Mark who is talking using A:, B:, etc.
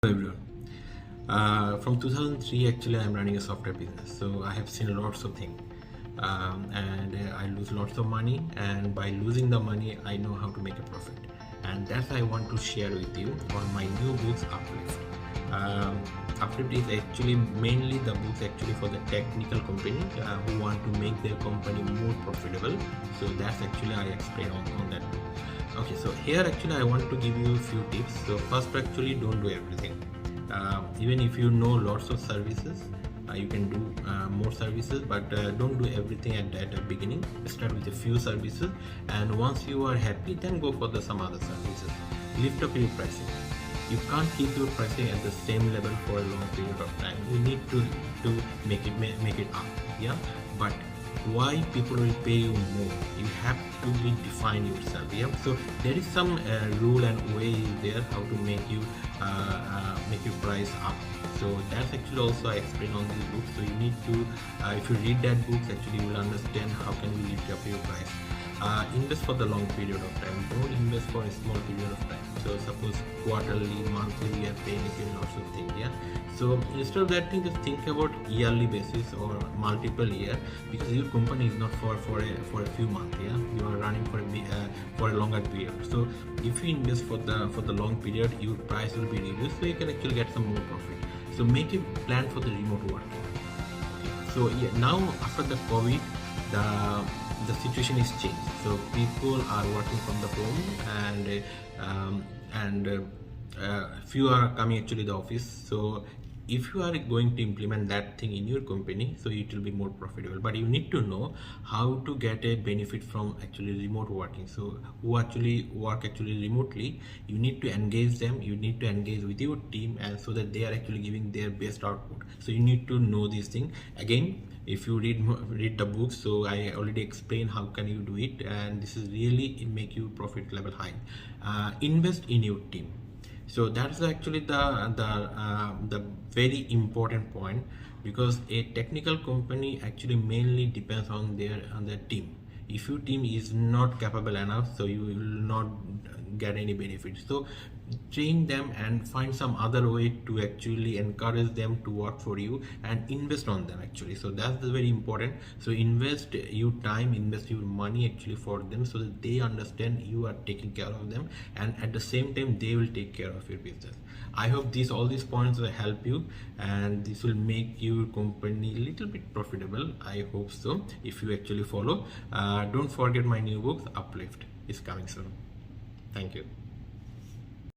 A: Hello everyone. From 2003, actually, I'm running a software business, so I have seen lots of things, and I lose lots of money. And by losing the money, I know how to make a profit, and that's I want to share with you on my new books, Uplift. Uplift is actually mainly the books actually for the technical company who want to make their company more profitable. So that's actually I explain on that book. Okay, so here actually I want to give you a few tips. So first, actually, don't do everything. Even if you know lots of services, you can do more services, but don't do everything at the beginning. Start with a few services, and once you are happy, then go for some other services. Lift up your pricing. You can't keep your pricing at the same level for a long period of time. You need to make it up. Yeah, but why people will pay you more? You have to be define yourself. Yeah, so there is some rule and way there how to make your price up. So that's actually also I explain on this book. So you need to if you read that book, actually you will understand how can you lift up your price. Invest for the long period of time. Don't invest for a small period of time. So suppose quarterly, monthly we are paying lots of things. Yeah, so instead of that thing, just think about yearly basis or multiple year, because your company is not for a few months. Yeah, you are running for a longer period. So if you invest for the long period, your price will be reduced, so you can actually get some more profit. So make a plan for the remote work. So yeah, now after the COVID, the situation is changed. So people are working from the home, and few are coming actually the office. So if you are going to implement that thing in your company, so it will be more profitable. But you need to know how to get a benefit from actually remote working. So who actually work actually remotely, you need to engage them. You need to engage with your team, and so that they are actually giving their best output. So you need to know these things. Again, if you read the book, so I already explained how can you do it, and this is really make you profit level high. Invest in your team. So that's actually the very important point, because a technical company actually mainly depends on their team. If your team is not capable enough, so you will not get any benefits. So train them and find some other way to actually encourage them to work for you, and invest on them actually. So that's very important. So invest your time, invest your money actually for them, so that they understand you are taking care of them, and at the same time they will take care of your business. I hope all these points will help you, and this will make your company a little bit profitable. I hope so, if you actually follow. Don't forget my new book, Uplift, is coming soon. Thank you.